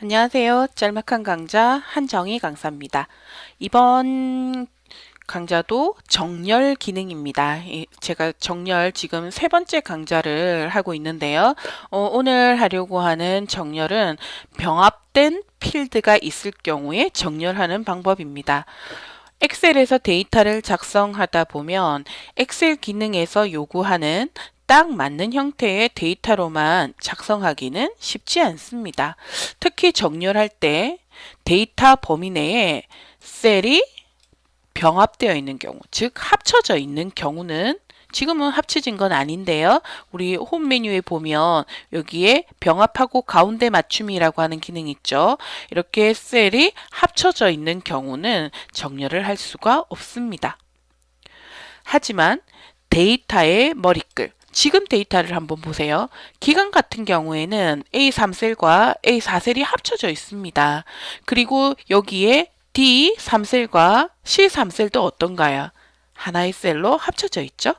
안녕하세요. 짤막한 강좌 한정희 강사입니다. 이번 강좌도 정렬 기능입니다. 제가 정렬 지금 세 번째 강좌를 하고 있는데요. 오늘 하려고 하는 정렬은 병합된 필드가 있을 경우에 정렬하는 방법입니다. 엑셀에서 데이터를 작성하다 보면 엑셀 기능에서 요구하는 딱 맞는 형태의 데이터로만 작성하기는 쉽지 않습니다. 특히 정렬할 때 데이터 범위 내에 셀이 병합되어 있는 경우, 즉 합쳐져 있는 경우는 지금은 합쳐진 건 아닌데요. 우리 홈 메뉴에 보면 여기에 병합하고 가운데 맞춤이라고 하는 기능이 있죠. 이렇게 셀이 합쳐져 있는 경우는 정렬을 할 수가 없습니다. 하지만 데이터의 머리글, 지금 데이터를 한번 보세요. 기간 같은 경우에는 A3셀과 A4셀이 합쳐져 있습니다. 그리고 여기에 D3셀과 C3셀도 어떤가요? 하나의 셀로 합쳐져 있죠?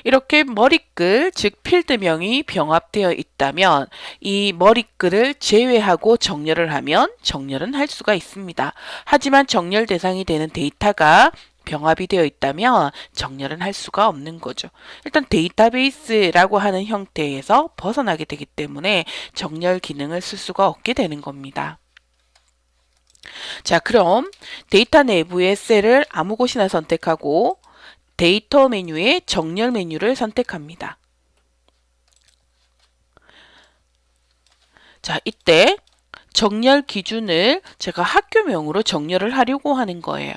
이렇게 머리글, 즉 필드명이 병합되어 있다면 이 머리글을 제외하고 정렬을 하면 정렬은 할 수가 있습니다. 하지만 정렬 대상이 되는 데이터가 병합이 되어 있다면 정렬은 할 수가 없는 거죠. 일단 데이터베이스라고 하는 형태에서 벗어나게 되기 때문에 정렬 기능을 쓸 수가 없게 되는 겁니다. 자, 그럼 데이터 내부의 셀을 아무 곳이나 선택하고 데이터 메뉴의 정렬 메뉴를 선택합니다. 자, 이때 정렬 기준을 제가 학교명으로 정렬을 하려고 하는 거예요.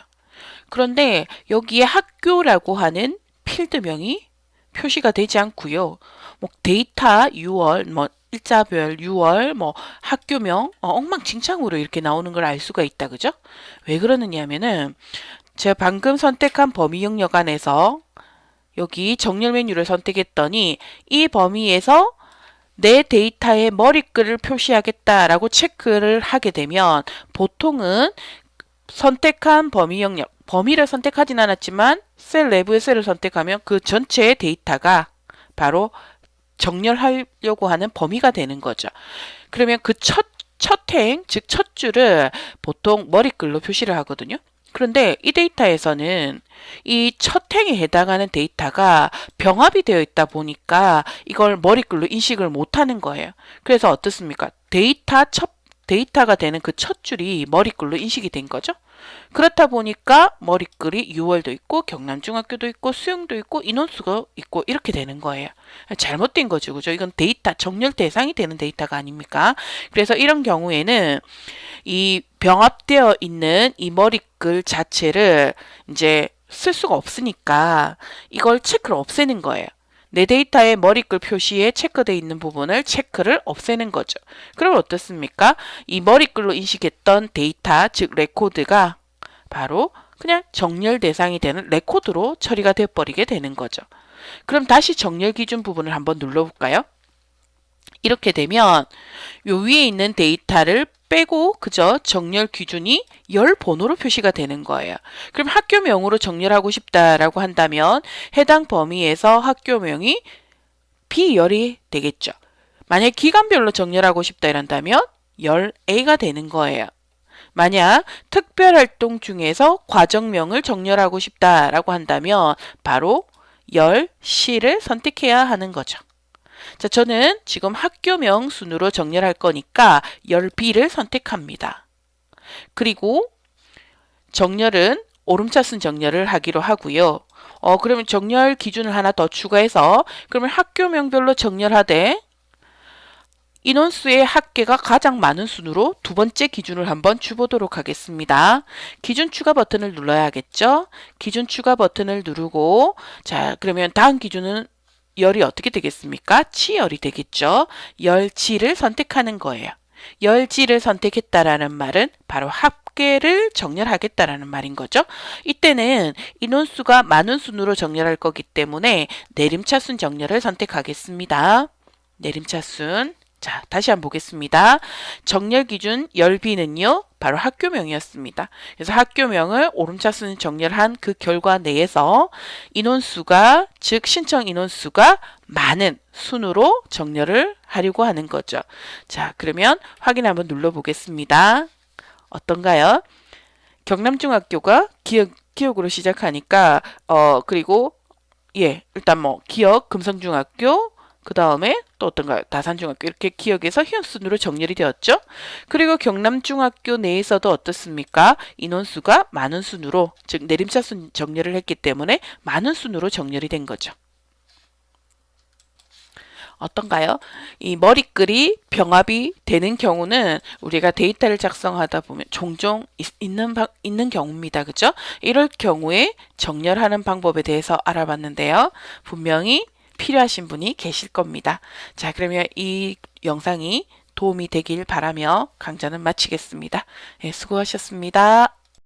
그런데 여기에 학교라고 하는 필드명이 표시가 되지 않고요. 뭐 데이터 6월, 뭐 일자별 6월, 뭐 학교명 엉망진창으로 이렇게 나오는 걸 알 수가 있다. 그죠? 왜 그러느냐 하면은 제가 방금 선택한 범위 영역 안에서 여기 정렬 메뉴를 선택했더니 이 범위에서 내 데이터의 머리글을 표시하겠다라고 체크를 하게 되면 보통은 선택한 범위 영역, 범위를 선택하진 않았지만 셀 내부의 셀을 선택하면 그 전체의 데이터가 바로 정렬하려고 하는 범위가 되는 거죠. 그러면 그 첫 행, 즉 첫 줄을 보통 머리글로 표시를 하거든요. 그런데 이 데이터에서는 이 첫 행에 해당하는 데이터가 병합이 되어 있다 보니까 이걸 머리글로 인식을 못하는 거예요. 그래서 어떻습니까? 데이터가 되는 그 첫 줄이 머리글로 인식이 된 거죠. 그렇다 보니까 머리글이 6월도 있고 경남중학교도 있고 수영도 있고 인원수가 있고 이렇게 되는 거예요. 잘못된 거죠. 그죠? 이건 데이터, 정렬 대상이 되는 데이터가 아닙니까? 그래서 이런 경우에는 이 병합되어 있는 이 머리글 자체를 이제 쓸 수가 없으니까 이걸 체크를 없애는 거예요. 내 데이터의 머리글 표시에 체크되어 있는 부분을 체크를 없애는 거죠. 그럼 어떻습니까? 이 머리글로 인식했던 데이터, 즉 레코드가 바로 그냥 정렬 대상이 되는 레코드로 처리가 되어버리게 되는 거죠. 그럼 다시 정렬 기준 부분을 한번 눌러볼까요? 이렇게 되면 요 위에 있는 데이터를 빼고 그저 정렬 기준이 열 번호로 표시가 되는 거예요. 그럼 학교명으로 정렬하고 싶다라고 한다면 해당 범위에서 학교명이 B열이 되겠죠. 만약 기간별로 정렬하고 싶다 이런다면 열 A가 되는 거예요. 만약 특별활동 중에서 과정명을 정렬하고 싶다라고 한다면 바로 열 C를 선택해야 하는 거죠. 자, 저는 지금 학교명 순으로 정렬할 거니까 열 B를 선택합니다. 그리고 정렬은 오름차순 정렬을 하기로 하고요. 그러면 정렬 기준을 하나 더 추가해서 그러면 학교명별로 정렬하되 인원수의 합계가 가장 많은 순으로 두 번째 기준을 한번 주보도록 하겠습니다. 기준 추가 버튼을 눌러야겠죠? 기준 추가 버튼을 누르고 자, 그러면 다음 기준은 열이 어떻게 되겠습니까? 치열이 되겠죠? 열치를 선택하는 거예요. 열지를 선택했다라는 말은 바로 합계를 정렬하겠다라는 말인 거죠. 이때는 인원수가 많은 순으로 정렬할 거기 때문에 내림차순 정렬을 선택하겠습니다. 내림차순. 자, 다시 한번 보겠습니다. 정렬 기준 열비는요, 바로 학교명이었습니다. 그래서 학교명을 오름차순 정렬한 그 결과 내에서 인원수가, 즉 신청 인원수가 많은 순으로 정렬을 하려고 하는 거죠. 자, 그러면 확인 한번 눌러보겠습니다. 어떤가요? 경남중학교가 기억으로 시작하니까, 그리고, 예, 일단 뭐, 기억, 금성중학교, 그 다음에 또 어떤가요? 다산중학교 이렇게 기억에서 희연순으로 정렬이 되었죠. 그리고 경남중학교 내에서도 어떻습니까? 인원수가 많은 순으로, 즉 내림차순 정렬을 했기 때문에 많은 순으로 정렬이 된 거죠. 어떤가요? 이 머리글이 병합이 되는 경우는 우리가 데이터를 작성하다 보면 종종 있는 경우입니다. 그죠? 이럴 경우에 정렬하는 방법에 대해서 알아봤는데요. 분명히 필요하신 분이 계실 겁니다. 자, 그러면 이 영상이 도움이 되길 바라며 강좌는 마치겠습니다. 네, 수고하셨습니다.